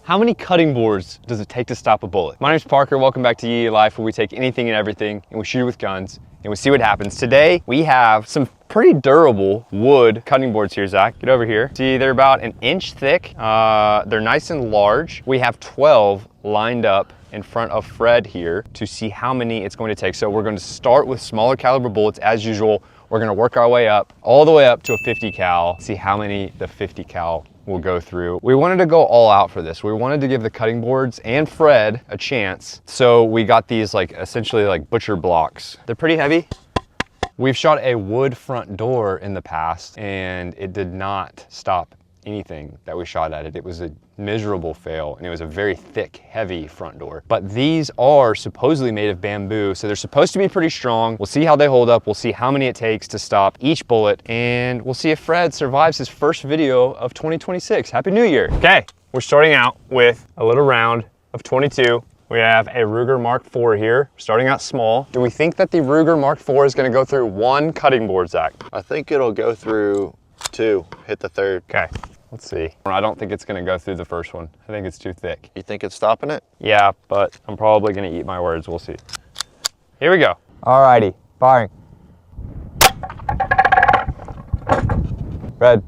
How many cutting boards does it take to stop a bullet? My name's Parker, welcome back to Yee Life, where we take anything and everything and we shoot it with guns and we see what happens. Today, we have some pretty durable wood cutting boards here, Zach. Get over here. See, they're about an inch thick. They're nice and large. We have 12 lined up in front of Fred here to see how many it's going to take. So we're going to start with smaller caliber bullets as usual. We're gonna work our way up, all the way up to a 50 cal, see how many the 50 cal will go through. We wanted to go all out for this. We wanted to give the cutting boards and Fred a chance. So we got these essentially like butcher blocks. They're pretty heavy. We've shot a wood front door in the past and it did not stop anything that we shot at it. It was a miserable fail and it was a very thick, heavy front door. But these are supposedly made of bamboo, so they're supposed to be pretty strong. We'll see how they hold up. We'll see how many it takes to stop each bullet, and we'll see if Fred survives his first video of 2026. Happy New Year. Okay, we're starting out with a little round of 22. We have a Ruger Mark IV here, starting out small. Do we think that the Ruger Mark IV is gonna go through one cutting board, Zach? I think it'll go through two, hit the third. Okay. Let's see. I don't think it's gonna go through the first one. I think it's too thick. You think it's stopping it? Yeah, but I'm probably gonna eat my words. We'll see. Here we go. Alrighty, firing. Red.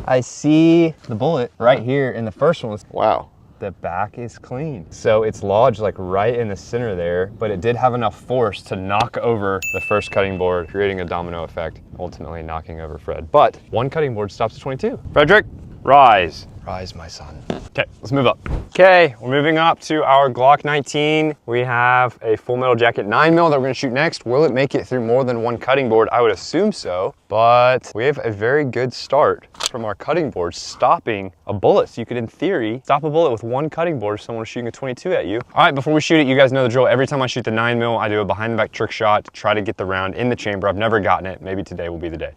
I see the bullet right here in the first one. Wow. The back is clean. So it's lodged like right in the center there, but it did have enough force to knock over the first cutting board, creating a domino effect, ultimately knocking over Fred. But one cutting board stops at 22. Frederick, rise. Rise, my son. Okay, let's move up. Okay, we're moving up to our Glock 19. We have a Full Metal Jacket 9mm that we're gonna shoot next. Will it make it through more than one cutting board? I would assume so, but we have a very good start from our cutting board stopping a bullet. So you could, in theory, stop a bullet with one cutting board if someone was shooting a 22 at you. All right, before we shoot it, you guys know the drill. Every time I shoot the 9mm, I do a behind the back trick shot to try to get the round in the chamber. I've never gotten it. Maybe today will be the day.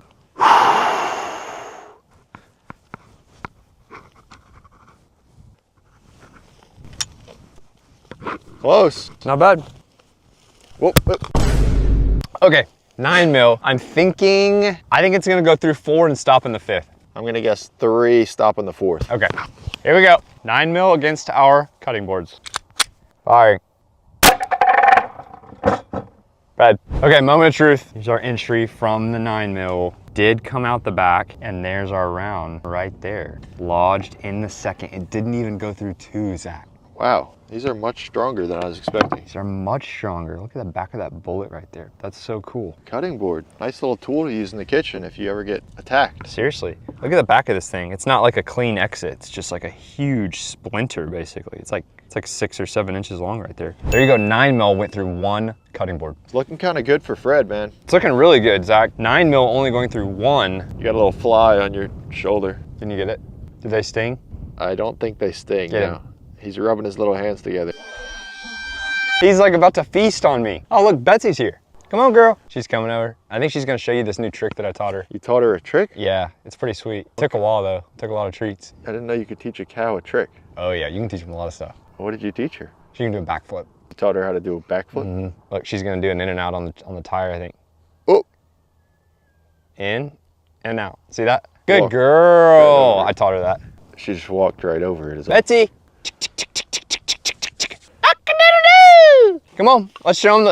Close. Not bad. Whoop, whoop. Okay, 9mm. I think it's gonna go through 4 and stop in the 5th. I'm gonna guess 3, stopping the 4th. Okay, here we go. 9mm against our cutting boards. Firing. Red. Okay, moment of truth. Here's our entry from the 9mm. Did come out the back, and there's our round right there. Lodged in the second. It didn't even go through 2, Zach. Wow, these are much stronger than I was expecting. These are much stronger. Look at the back of that bullet right there. That's so cool. Cutting board, nice little tool to use in the kitchen if you ever get attacked. Seriously, look at the back of this thing. It's not like a clean exit. It's just like a huge splinter, basically. It's like 6 or 7 inches long right there. There you go, 9mm went through one cutting board. It's looking kind of good for Fred, man. It's looking really good, Zach. 9mm only going through one. You got a little fly on your shoulder. Can you get it? Do they sting? I don't think they sting, Get no. him. He's rubbing his little hands together. He's like about to feast on me. Oh, look, Betsy's here. Come on, girl. She's coming over. I think she's gonna show you this new trick that I taught her. You taught her a trick? Yeah, it's pretty sweet. Took a while though. Took a lot of treats. I didn't know you could teach a cow a trick. Oh yeah, you can teach them a lot of stuff. What did you teach her? She can do a backflip. You taught her how to do a backflip? Look, she's gonna do an in and out on the tire, I think. Oh! In and out. See that? Good Walk girl. right over. I taught her that. She just walked right over it. Betsy. Come on, let's show him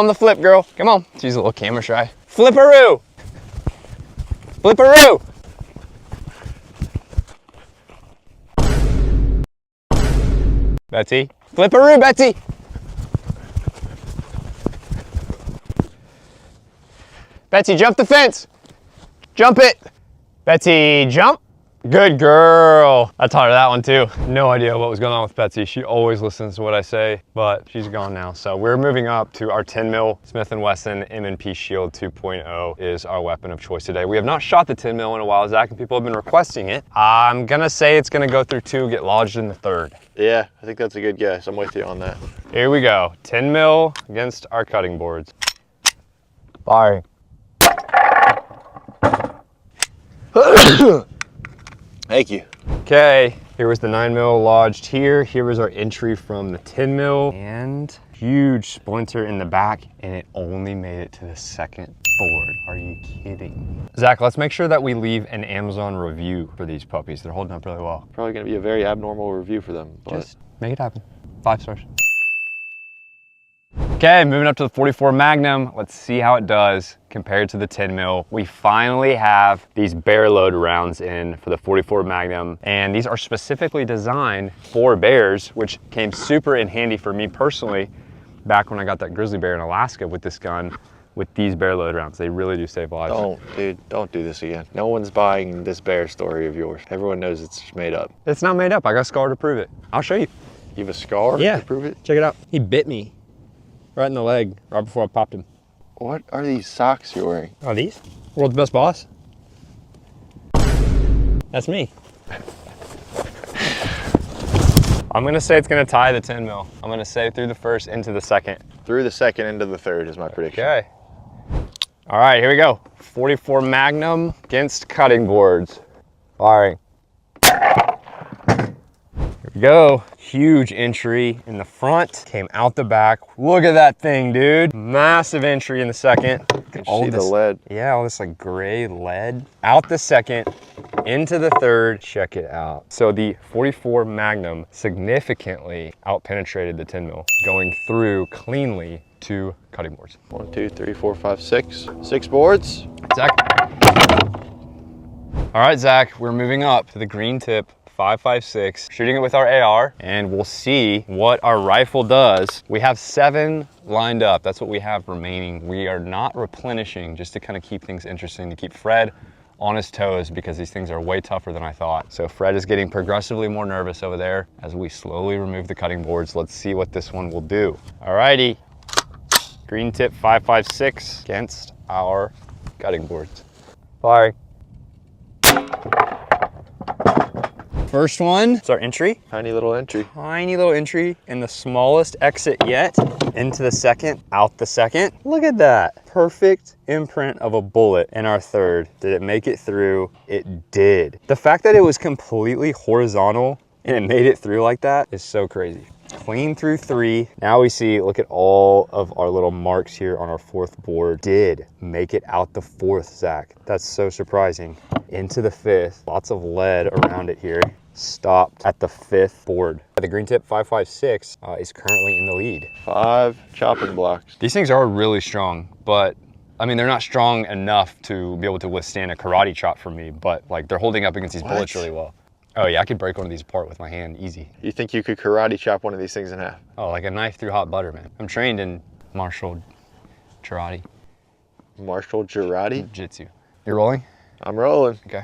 the flip, girl. Come on. She's a little camera shy. Flipperoo. Flipperoo. Betsy. Flipperoo, Betsy. Betsy, jump the fence. Jump it. Betsy, jump. Good girl. I taught her that one too. No idea what was going on with Betsy. She always listens to what I say, but she's gone now. So we're moving up to our 10mm Smith & Wesson M&P Shield 2.0 is our weapon of choice today. We have not shot the 10mm in a while, Zach, and people have been requesting it. I'm gonna say it's gonna go through 2, get lodged in the 3rd. Yeah, I think that's a good guess. I'm with you on that. Here we go. 10mm against our cutting boards. Firing. Thank you. Okay, here was the 9mm lodged here. Here was our entry from the 10mm. And Huge splinter in the back, and it only made it to the second board. Are you kidding? Zach, let's make sure that we leave an Amazon review for these puppies. They're holding up really well. Probably gonna be a very abnormal review for them, but Just make it happen. 5 stars. Okay, moving up to the 44 Magnum. Let's see how it does compared to the 10 mil. We finally have these bear load rounds in for the 44 Magnum, and these are specifically designed for bears, which came super in handy for me personally back when I got that grizzly bear in Alaska with this gun. With these bear load rounds, they really do save lives. don't do this again. No one's buying this bear story of yours. Everyone knows it's just made up. It's not made up. I got a scar to prove it. I'll show you. You have a scar Yeah. to prove it? Check it out. He bit me right in the leg right before I popped him. What are these socks you're wearing? Oh, these? World's best boss. That's me. I'm gonna say it's gonna tie the 10 mil. I'm gonna say through the first into the second. Through the second into the third is my prediction. Okay. All right, here we go. 44 Magnum against cutting boards. Firing. Here we go. Huge entry in the front, came out the back. Look at that thing, dude. Massive entry in the second. You see the lead. Yeah, all this like gray lead. Out the second, into the third. Check it out. So the 44 Magnum significantly outpenetrated the 10 mil, going through cleanly 2 cutting boards. 1, 2, 3, 4, 5, 6. 6 boards. Zach. All right, Zach, we're moving up to the green tip 5.56, shooting it with our AR, and we'll see what our rifle does. We have 7 lined up. That's what we have remaining. We are not replenishing, just to kind of keep things interesting, to keep Fred on his toes, because these things are way tougher than I thought. So Fred is getting progressively more nervous over there as we slowly remove the cutting boards. Let's see what this one will do. All righty, green tip 5.56 against our cutting boards. Firing. First one, it's our entry. Tiny little entry. Tiny little entry in the smallest exit yet. Into the second, out the second. Look at that. Perfect imprint of a bullet in our third. Did it make it through? It did. The fact that it was completely horizontal and it made it through like that is so crazy. Clean through 3. Now we see, look at all of our little marks here on our 4th board. Did make it out the 4th, Zach. That's so surprising. Into the 5th, lots of lead around it here. Stopped at the 5th board. The green tip 5.56 is currently in the lead. 5 chopping blocks. These things are really strong, but I mean, they're not strong enough to be able to withstand a karate chop from me, but like they're holding up against these bullets really well. Oh yeah, I could break one of these apart with my hand, easy. You think you could karate chop one of these things in half? Oh, like a knife through hot butter, man. I'm trained in martial karate. Martial karate? Jiu-jitsu. You're rolling? I'm rolling. Okay.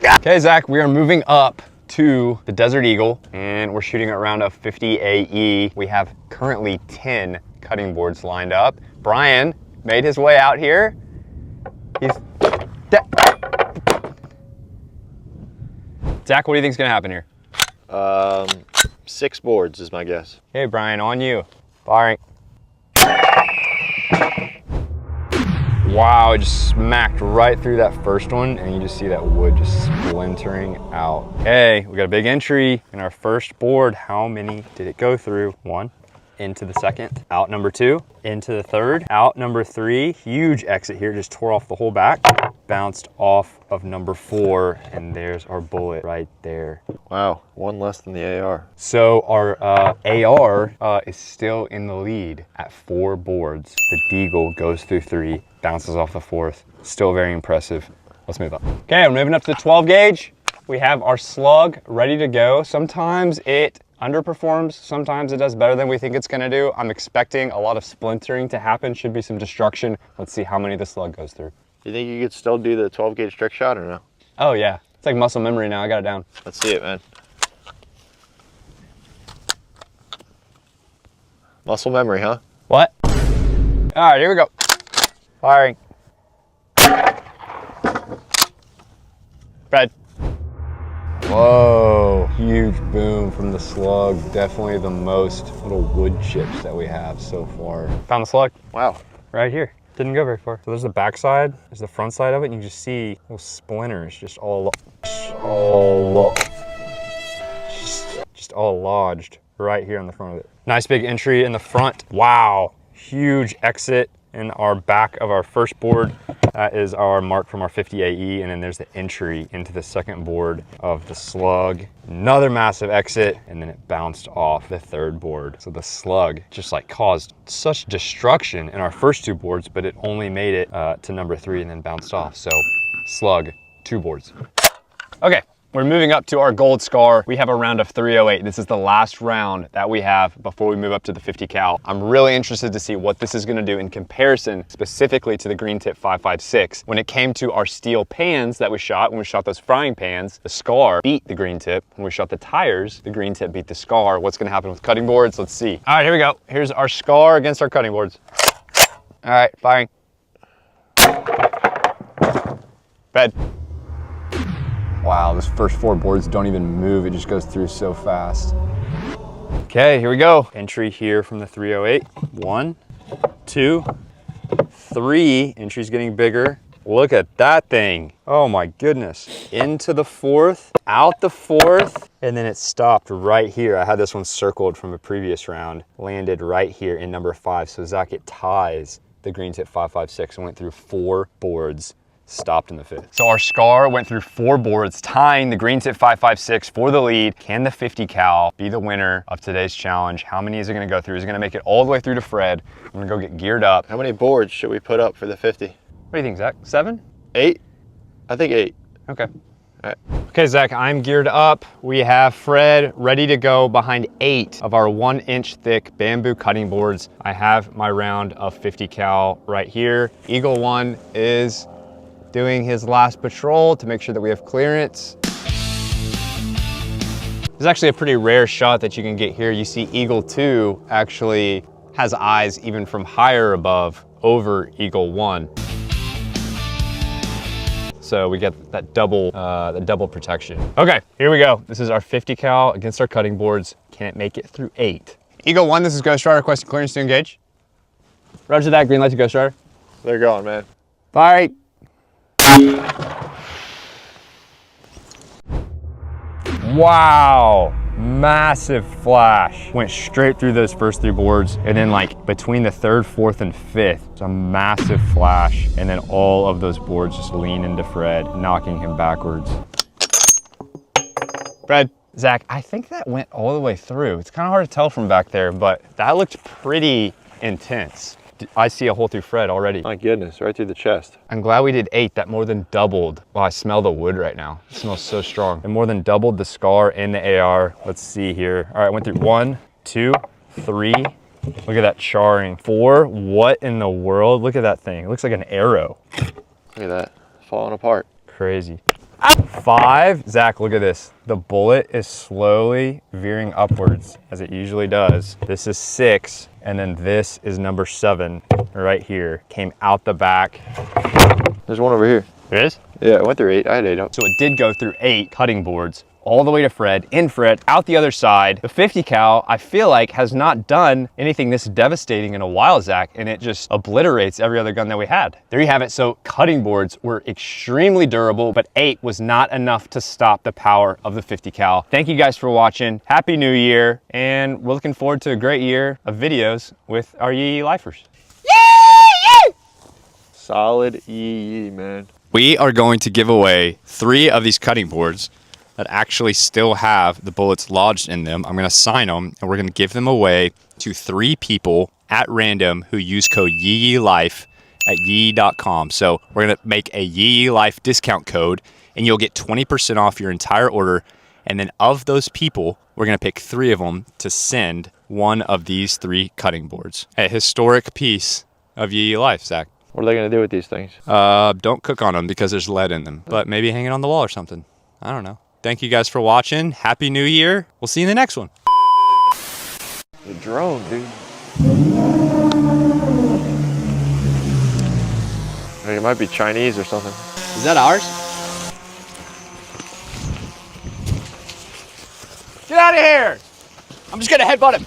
Okay, Zach, we are moving up to the Desert Eagle, and we're shooting around a 50 AE. We have currently 10 cutting boards lined up. Brian made his way out here. Zach, what do you think is gonna happen here? 6 boards is my guess. Hey, Brian, on you. Firing. Wow, it just smacked right through that first one, and you just see that wood just splintering out. Okay, we got a big entry in our first board. How many did it go through? 1, into the second, out number 2, into the third, out number 3. Huge exit here, just tore off the whole back. Bounced off of number 4, and there's our bullet right there. Wow, 1 less than the AR. So our AR is still in the lead at 4 boards. The Deagle goes through 3, bounces off the 4th. Still very impressive. Let's move up. Okay, we're moving up to the 12 gauge. We have our slug ready to go. Sometimes it underperforms, sometimes it does better than we think it's gonna do. I'm expecting a lot of splintering to happen, should be some destruction. Let's see how many the slug goes through. You think you could still do the 12 gauge trick shot or no? Oh yeah, it's like muscle memory now, I got it down. Let's see it, man. Muscle memory, huh? What? All right, here we go. Firing. Fred. Whoa, huge boom from the slug. Definitely the most little wood chips that we have so far. Found the slug. Wow. Right here. Didn't go very far. So there's the back side, there's the front side of it, and you just see little splinters just all lodged right here on the front of it. Nice big entry in the front. Wow, huge exit in our back of our first board. That is our mark from our 50 AE, and then there's the entry into the second board of the Slug. Another massive exit, and then it bounced off the third board. So the Slug just like caused such destruction in our first two boards, but it only made it to number 3 and then bounced off. So Slug, 2 boards. Okay. We're moving up to our gold scar. We have a round of 308. This is the last round that we have before we move up to the 50 cal. I'm really interested to see what this is gonna do in comparison specifically to the Green Tip 556. When it came to our steel pans that we shot, when we shot those frying pans, the Scar beat the Green Tip. When we shot the tires, the Green Tip beat the Scar. What's gonna happen with cutting boards? Let's see. All right, here we go. Here's our Scar against our cutting boards. All right, firing. Bed. Wow, those first 4 boards don't even move. It just goes through so fast. Okay, here we go. Entry here from the 308. 1, 2, 3. Entry's getting bigger. Look at that thing. Oh my goodness. Into the 4th, out the 4th, and then it stopped right here. I had this one circled from a previous round. Landed right here in number 5. So Zach, it ties the Green Tip 556 and went through 4 boards. Stopped in the 5th. So our Scar went through 4 boards, tying the Green Tip 556 for the lead. Can the 50 cal be the winner of today's challenge? How many is it gonna go through? Is it gonna make it all the way through to Fred? I'm gonna go get geared up. How many boards should we put up for the 50? What do you think, Zach? 7? 8? I think 8. Okay. All right. Okay, Zach, I'm geared up. We have Fred ready to go behind 8 of our 1-inch thick bamboo cutting boards. I have my round of 50 cal right here. Eagle 1 is doing his last patrol to make sure that we have clearance. There's actually a pretty rare shot that you can get here. You see Eagle 2 actually has eyes even from higher above over Eagle 1. So we get that double protection. Okay, here we go. This is our 50 cal against our cutting boards. Can it make it through 8? Eagle 1, this is Ghost Rider requesting clearance to engage. Roger that, green light to Ghost Rider. They're going, man. Firing. Wow, massive flash. Went straight through those first 3 boards, and then like between the 3rd, 4th, and 5th, it's a massive flash, and then all of those boards just lean into Fred, knocking him backwards. Fred. Zach, I think that went all the way through. It's kind of hard to tell from back there, but that looked pretty intense. I see a hole through Fred already. My goodness, right through the chest. I'm glad we did 8. That more than doubled. Wow, I smell the wood right now. It smells so strong. It more than doubled the Scar and the AR. Let's see here. All right, went through 1, 2, 3. Look at that charring. 4, what in the world? Look at that thing. It looks like an arrow. Look at that, falling apart. Crazy. 5, Zach, look at this. The bullet is slowly veering upwards as it usually does. This is 6, and then this is number 7 right here. Came out the back. There's one over here. There is? Yeah, it went through 8. I had 8 up. So it did go through 8 cutting boards, all the way to Fred, in Fred, out the other side. The 50 cal, I feel like, has not done anything this devastating in a while, Zach, and it just obliterates every other gun that we had. There you have it. So cutting boards were extremely durable, but 8 was not enough to stop the power of the 50 cal. Thank you guys for watching. Happy New Year, and we're looking forward to a great year of videos with our Yee lifers. Yee! Solid EE, man. We are going to give away 3 of these cutting boards that actually still have the bullets lodged in them. I'm going to sign them, and we're going to give them away to 3 people at random who use code YeeYeeLife at yee.com. So we're going to make a YeeYeeLife discount code, and you'll get 20% off your entire order. And then of those people, we're going to pick 3 of them to send one of these 3 cutting boards. A historic piece of YeeYeeLife, Zach. What are they going to do with these things? Don't cook on them because there's lead in them, but maybe hang it on the wall or something. I don't know. Thank you guys for watching. Happy New Year. We'll see you in the next one. The drone, dude. I think it might be Chinese or something. Is that ours? Get out of here. I'm just going to headbutt him.